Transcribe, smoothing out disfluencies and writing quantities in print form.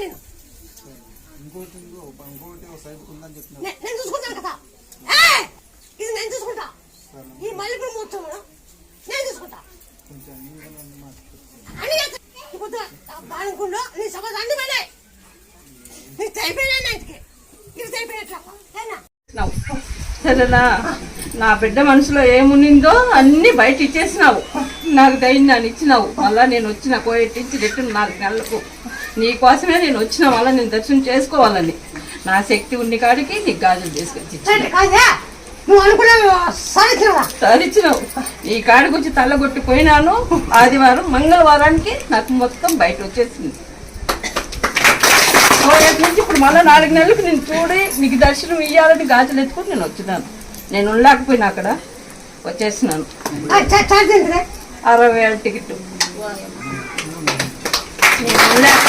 నేను. నేను చూసుకుంటాను కదా. ఇది నేను చూసుకుంటా. ఈ మల్లెపూలు మొత్తం నేను చూసుకుంటా అని ఇప్పుడు బాగుంటుందో నీ సభ అన్ని పోయినాయి. నీకు అయిపోయినా ఇంటికి ఇది అయిపోయినట్లా సరేనా. నా బిడ్డ మనసులో ఏమునిందో అన్ని బయట ఇచ్చేసినావు. నాకు ధైర్యాన్ని ఇచ్చినావు. మళ్ళీ నేను వచ్చిన కోయటించి రిటర్న్ 4 నెలలకు నీకోసమే నేను వచ్చిన. మళ్ళీ నేను దర్శనం చేసుకోవాలని నా శక్తి ఉన్ని కాడికి నీకు గాజులు తీసుకొచ్చి సరిచినావు. ఈ కాడికి వచ్చి తల్లగొట్టిపోయినాను. ఆదివారం మంగళవారానికి నాకు మొత్తం బయట వచ్చేసింది. నుంచి ఇప్పుడు మళ్ళీ 4 నెలలకు నేను చూడి నీకు దర్శనం ఇయ్యాలని గాజులు ఎత్తుకుని నేను వచ్చినాను. నేను ఉండలేకపోయినా అక్కడ వచ్చేసినాను. 60,000 టికెట్ నేను